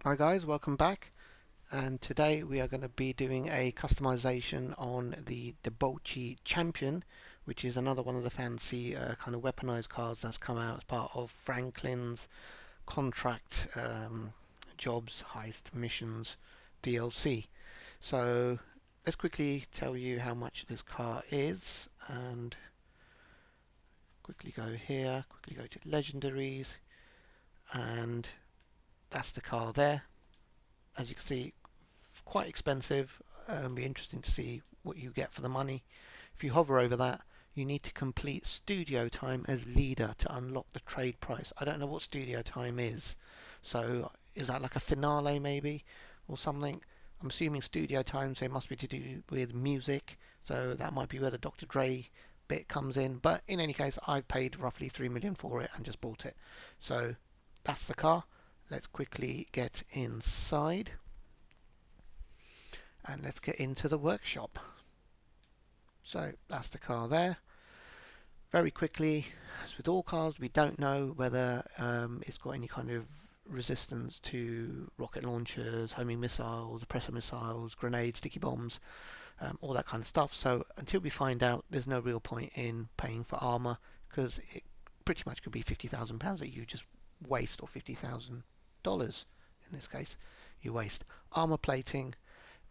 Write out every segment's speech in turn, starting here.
Hi guys, welcome back, and today we are going to be doing a customization on the Dewbauche Champion, which is another one of the fancy kind of weaponized cards that's come out as part of Franklin's contract jobs, heist, missions, DLC. So let's quickly tell you how much this car is, and quickly go here, quickly go to legendaries, and that's the car there. As you can see, quite expensive. Be interesting to see what you get for the money. If you hover over that, you need to complete studio time as leader to unlock the trade price. I don't know what studio time is, so is that like a finale maybe or something? I'm assuming studio time, so it must be to do with music, so that might be where the Dr. Dre bit comes in. But in any case, I've paid roughly 3 million for it and just bought it. So that's the car. Let's quickly get inside and let's get into the workshop. So that's the car there. Very quickly, as with all cars, we don't know whether it's got any kind of resistance to rocket launchers, homing missiles, oppressor missiles, grenades, sticky bombs, all that kind of stuff. So until we find out, there's no real point in paying for armor, because it pretty much could be £50,000 that you just waste, or $50,000 in this case you waste. Armor plating,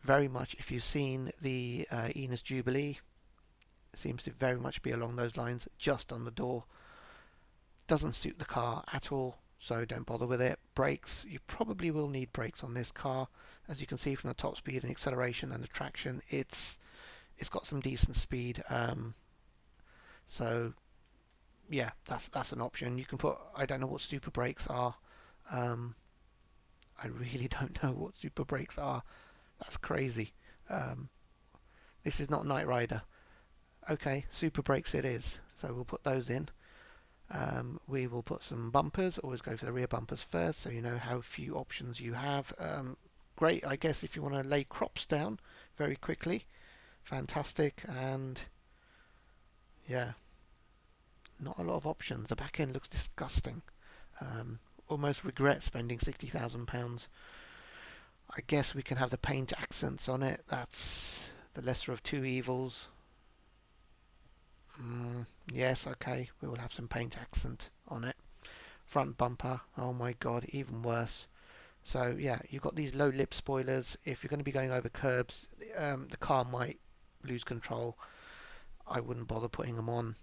very much, if you've seen the Enos Jubilee, it seems to very much be along those lines, just on the door. Doesn't suit the car at all, so don't bother with it. Brakes, you probably will need brakes on this car. As you can see from the top speed and acceleration and the traction, it's got some decent speed. So yeah, that's an option. You can put, I don't know what super brakes are. I really don't know what super brakes are. That's crazy. This is not Knight Rider. Okay, super brakes it is. So we'll put those in. We will put some bumpers. Always go for the rear bumpers first, so you know how few options you have. Great, I guess, if you want to lay crops down very quickly. Fantastic. And yeah, not a lot of options. The back end looks disgusting. Almost regret spending £60,000. I guess we can have the paint accents on it. That's the lesser of two evils. Yes, okay, we will have some paint accent on it. Front bumper, oh my god, even worse. So yeah, you've got these low lip spoilers. If you're going to be going over curbs, the car might lose control. I wouldn't bother putting them on.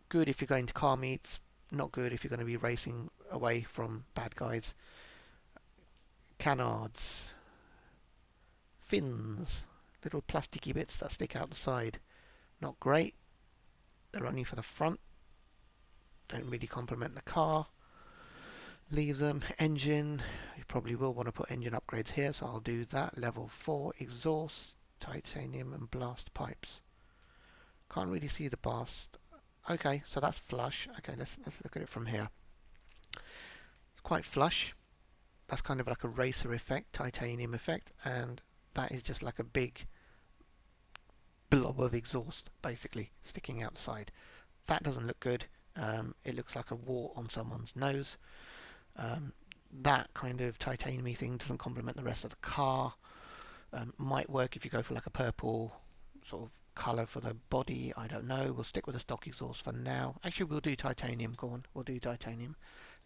Good if you're going to car meets, not good if you're going to be racing away from bad guys. Canards, fins, little plasticky bits that stick out the side. Not great. They're only for the front. Don't really complement the car. Leave them. Engine. You probably will want to put engine upgrades here, so I'll do that. Level 4 exhaust, titanium and blast pipes. Can't really see the blast. Okay, so that's flush. Okay, let's look at it from here. It's quite flush. That's kind of like a racer effect, titanium effect, and that is just like a big blob of exhaust basically sticking outside. That doesn't look good. It looks like a wart on someone's nose. That kind of titanium thing doesn't complement the rest of the car. Might work if you go for like a purple sort of colour for the body. I don't know. We'll stick with the stock exhaust for now. Actually, we'll do titanium. Go on, we'll do titanium.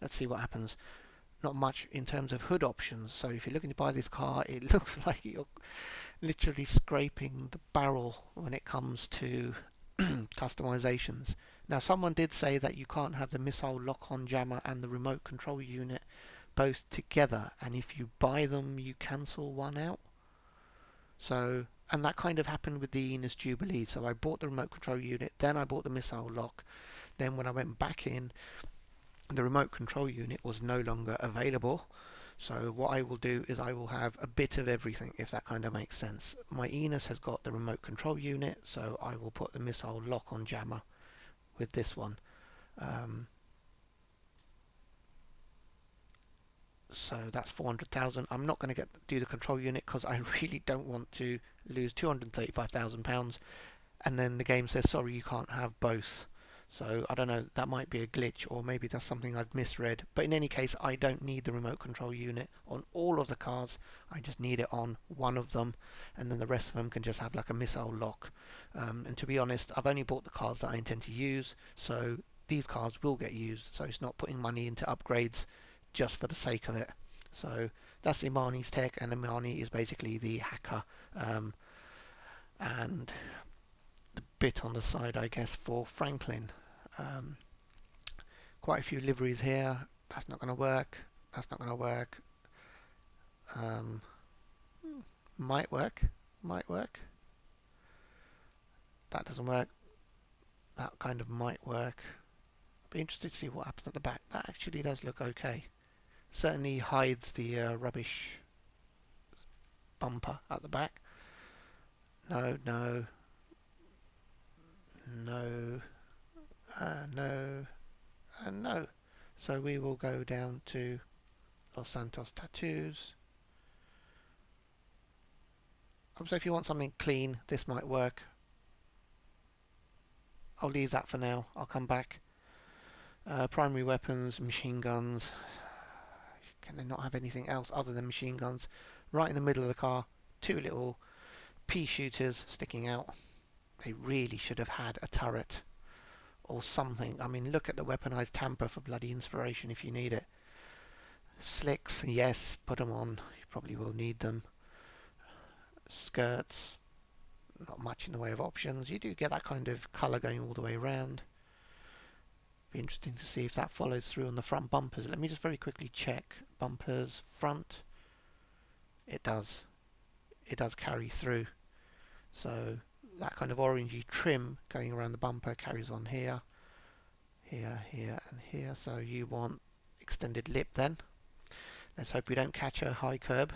Let's see what happens. Not much in terms of hood options, so if you're looking to buy this car, it looks like you're literally scraping the barrel when it comes to customizations. Now, someone did say that you can't have the missile lock-on jammer and the remote control unit both together, and if you buy them you cancel one out. So, and that kind of happened with the Enos Jubilee. So I bought the remote control unit, then I bought the missile lock. Then when I went back in, the remote control unit was no longer available. So what I will do is I will have a bit of everything, if that kind of makes sense. My Enos has got the remote control unit, so I will put the missile lock-on jammer with this one. So that's 400,000. I'm not going to do the control unit because I really don't want to lose £235,000 and then the game says sorry, you can't have both. So I don't know, that might be a glitch, or maybe that's something I've misread. But in any case, I don't need the remote control unit on all of the cars. I just need it on one of them, and then the rest of them can just have like a missile lock. And to be honest, I've only bought the cars that I intend to use, so these cars will get used. So it's not putting money into upgrades just for the sake of it. So that's Imani's tech, and Imani is basically the hacker. And the bit on the side, I guess, for Franklin. Um, Quite a few liveries here. That's not going to work. That's not going to work. Um, might work. Might work. That doesn't work. That kind of might work. I'd be interested to see what happens at the back. That actually does look okay. Certainly hides the rubbish bumper at the back. No, no, no, no, and no. So we will go down to Los Santos Tattoos. So if you want something clean, this might work. I'll leave that for now. I'll come back. Primary weapons, machine guns. Can they not have anything else other than machine guns? Right in the middle of the car, two little pea shooters sticking out. They really should have had a turret or something. I mean, look at the weaponized tamper for bloody inspiration if you need it. Slicks, yes, put them on. You probably will need them. Skirts, not much in the way of options. You do get that kind of colour going all the way around. Be interesting to see if that follows through on the front bumpers. Let me just very quickly check. Bumpers, front. It does. It does carry through. So that kind of orangey trim going around the bumper carries on here, here, here, and here. So you want extended lip then. Let's hope we don't catch a high curb.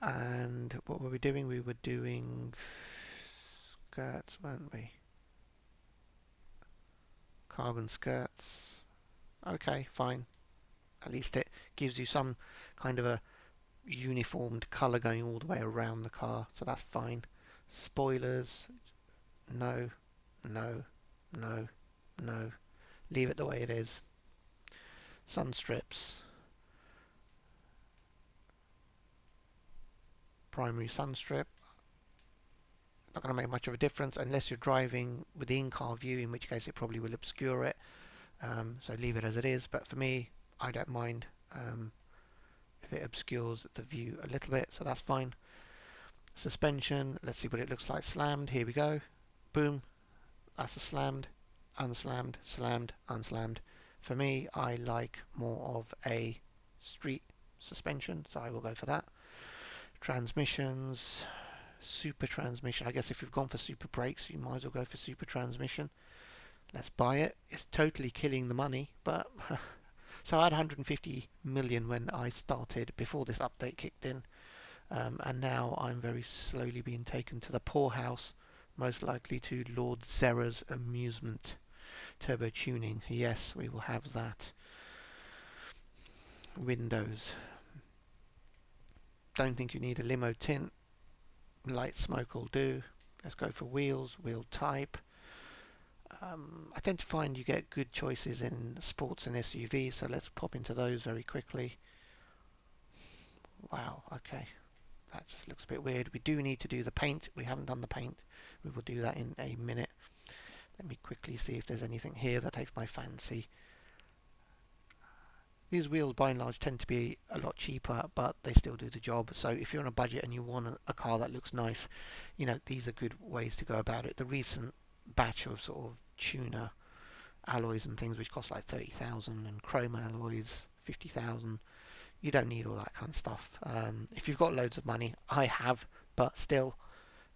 And what were we doing? We were doing skirts, weren't we? Carbon skirts. Okay, fine. At least it gives you some kind of a uniformed colour going all the way around the car, so that's fine. Spoilers, no, no, no, no. Leave it the way it is. Sun strips. Primary sun strip. Not going to make much of a difference unless you're driving with the in-car view, in which case it probably will obscure it. So leave it as it is, but for me, I don't mind if it obscures the view a little bit, so that's fine. Suspension, let's see what it looks like slammed. Here we go. Boom. That's a slammed, unslammed, slammed, unslammed. For me, I like more of a street suspension, so I will go for that. Transmissions, super transmission. I guess if you've gone for super brakes, you might as well go for super transmission. Let's buy it. It's totally killing the money, but so I had 150 million when I started before this update kicked in, and now I'm very slowly being taken to the poorhouse, most likely to Lord Zera's amusement. Turbo tuning, yes, we will have that. Windows. Don't think you need a limo tint. Light smoke will do. Let's go for wheels, wheel type. I tend to find you get good choices in sports and SUVs, so let's pop into those very quickly. Wow, okay. That just looks a bit weird. We do need to do the paint. We haven't done the paint. We will do that in a minute. Let me quickly see if there's anything here that takes my fancy. These wheels by and large tend to be a lot cheaper, but they still do the job. So if you're on a budget and you want a car that looks nice, you know, these are good ways to go about it. The recent batch of sort of tuner alloys and things which cost like 30,000 and chrome alloys 50,000, you don't need all that kind of stuff. If you've got loads of money, I have, but still,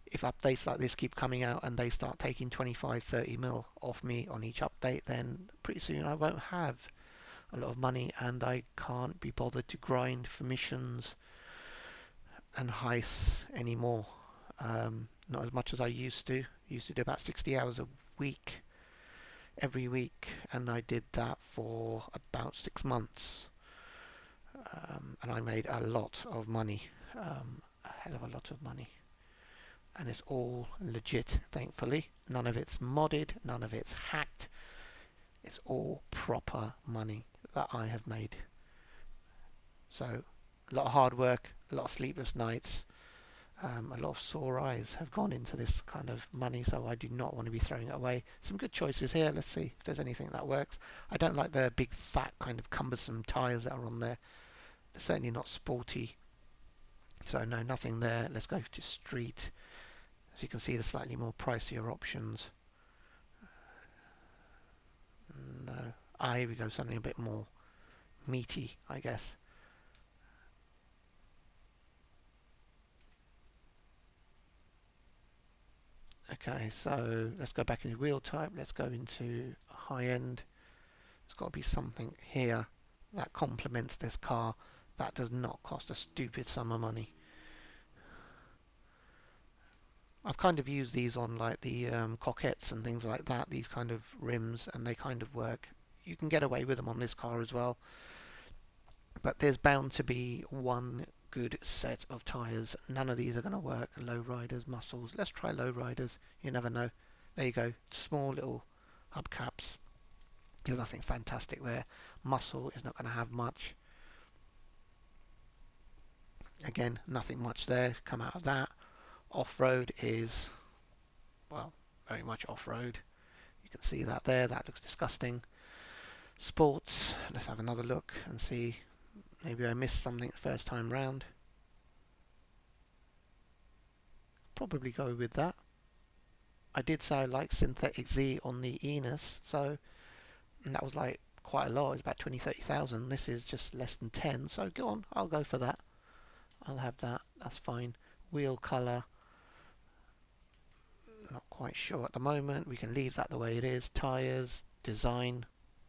if updates like this keep coming out and they start taking 25-30 mil off me on each update, then pretty soon I won't have a lot of money and I can't be bothered to grind for missions and heists anymore. Not as much as I used to. Used to do about 60 hours a week every week, and I did that for about 6 months, and I made a lot of money, a hell of a lot of money. and it's all legit, thankfully. None of it's modded, none of it's hacked. It's all proper money that I have made. So a lot of hard work, a lot of sleepless nights, a lot of sore eyes have gone into this kind of money, so I do not want to be throwing it away. Some good choices here. Let's see if there's anything that works. I don't like the big fat kind of cumbersome tyres that are on there. They're certainly not sporty. So no, nothing there. Let's go to street. As you can see, the slightly more pricier options. No. Ah, here we go. Something a bit more meaty, I guess. Okay, so let's go back into wheel type. Let's go into high end. There's got to be something here that complements this car that does not cost a stupid sum of money. I've kind of used these on like the coquettes and things like that, these kind of rims, and they kind of work. You can get away with them on this car as well. But there's bound to be one good set of tyres. None of these are going to work. Low riders, muscles. Let's try low riders. You never know. There you go. Small little hubcaps. There's nothing fantastic there. Muscle is not going to have much. Again, nothing much there. Come out of that. Off-road is, well, very much off-road. You can see that there. That looks disgusting. Sports. Let's have another look and see. Maybe I missed something first time round. Probably go with that. I did say I like Synthetic Z on the Enos, so and that was like quite a lot. It's about 20,000-30,000. This is just less than 10, so go on. I'll go for that. I'll have that. That's fine. Wheel colour. Not quite sure at the moment. We can leave that the way it is. Tyres, design,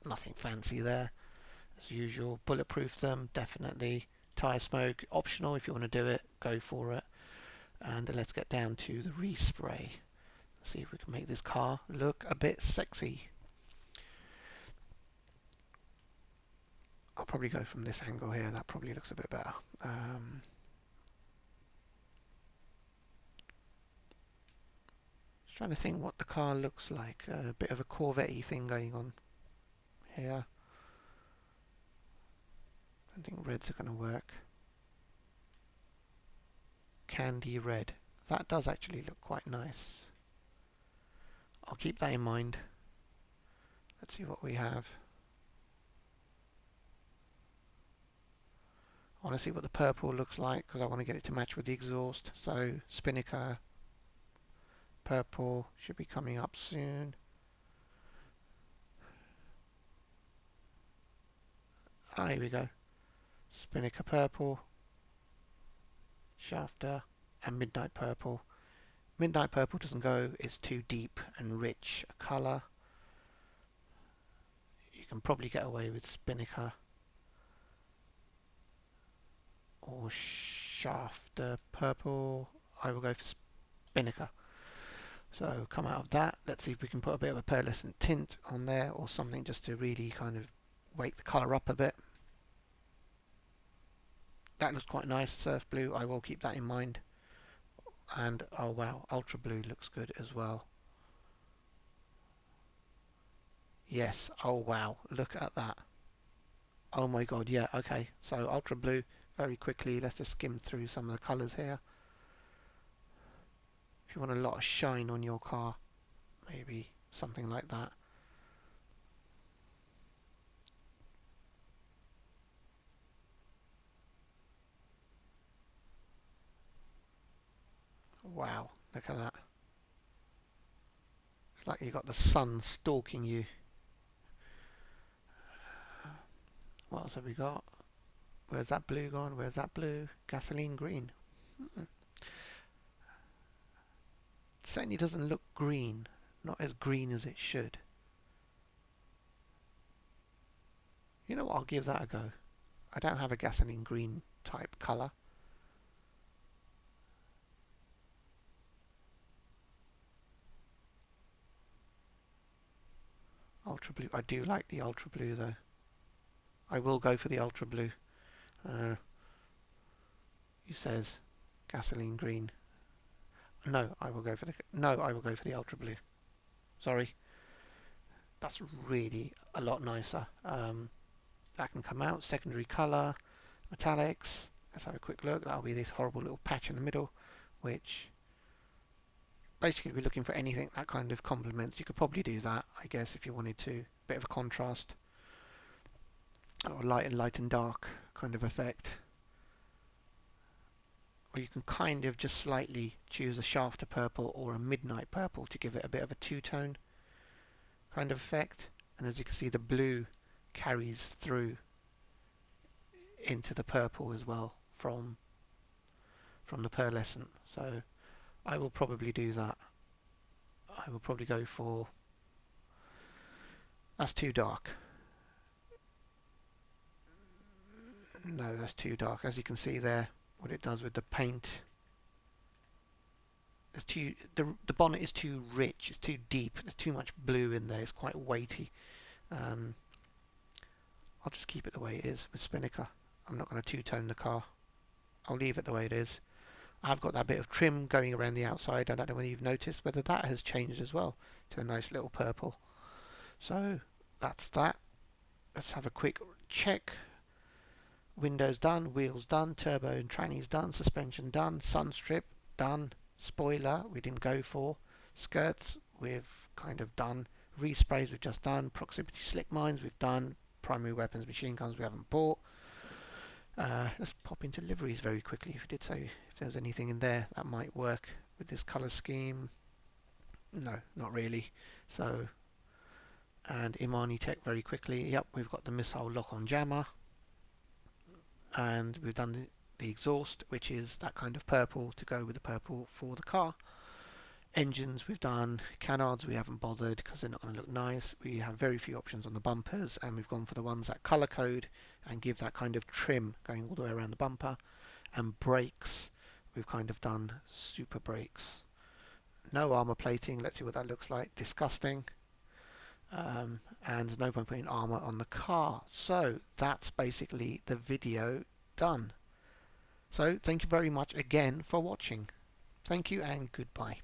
nothing fancy there. As usual, bulletproof them, definitely. Tyre smoke, optional if you want to do it, go for it. And let's get down to the respray. See if we can make this car look a bit sexy. I'll probably go from this angle here, that probably looks a bit better. Just trying to think what the car looks like. A bit of a Corvette-y thing going on here. I think reds are going to work. Candy red. That does actually look quite nice. I'll keep that in mind. Let's see what we have. I want to see what the purple looks like because I want to get it to match with the exhaust. So Spinnaker purple should be coming up soon. Ah, here we go. Spinnaker purple, shafter, and midnight purple. Midnight purple doesn't go, it's too deep and rich a colour. You can probably get away with Spinnaker or shafter purple. I will go for Spinnaker. So come out of that. Let's see if we can put a bit of a pearlescent tint on there or something just to really kind of wake the colour up a bit. That looks quite nice, surf blue. I will keep that in mind. And oh wow, ultra blue looks good as well. Yes, oh wow, look at that. Oh my god, yeah, okay. So ultra blue, very quickly, let's just skim through some of the colours here. If you want a lot of shine on your car, maybe something like that. Wow, look at that. It's like you got the sun stalking you. What else have we got? Where's that blue gone? Where's that blue? Gasoline green. Certainly doesn't look green. Not as green as it should. You know what? I'll give that a go. I don't have a gasoline green type colour. Ultra blue. I do like the ultra blue though. I will go for the ultra blue. He says gasoline green. No, I will go for the no, I will go for the ultra blue. Sorry, that's really a lot nicer. That can come out. Secondary color, metallics. Let's have a quick look. That'll be this horrible little patch in the middle, which basically we're looking for anything that kind of complements. You could probably do that, I guess, if you wanted to. Bit of a contrast, or light and dark kind of effect. Or you can kind of just slightly choose a shafter purple or a midnight purple to give it a bit of a two-tone kind of effect. And as you can see, the blue carries through into the purple as well from the pearlescent. So I will probably do that. I will probably go for, that's too dark. No, that's too dark. As you can see there, what it does with the paint, it's too, the bonnet is too rich, it's too deep, there's too much blue in there, it's quite weighty. I'll just keep it the way it is with Spinnaker. I'm not going to two-tone the car. I'll leave it the way it is. I've got that bit of trim going around the outside. I don't know whether you've noticed whether that has changed as well to a nice little purple. So that's that. Let's have a quick check. Windows done, wheels done, turbo and trannies done, suspension done, sun strip done, spoiler we didn't go for, skirts we've kind of done, resprays we've just done, proximity slick mines we've done, primary weapons, machine guns we haven't bought. Let's pop into liveries very quickly. If you did say if there was anything in there that might work with this colour scheme. No, not really. So, and Imani Tech very quickly. Yep, we've got the missile lock-on jammer, and we've done the exhaust, which is that kind of purple to go with the purple for the car. Engines we've done, canards we haven't bothered because they're not going to look nice. We have very few options on the bumpers, and we've gone for the ones that colour code and give that kind of trim going all the way around the bumper. And brakes, we've kind of done super brakes. No armour plating, let's see what that looks like. Disgusting. And no point putting armour on the car. So that's basically the video done. So thank you very much again for watching. Thank you and goodbye.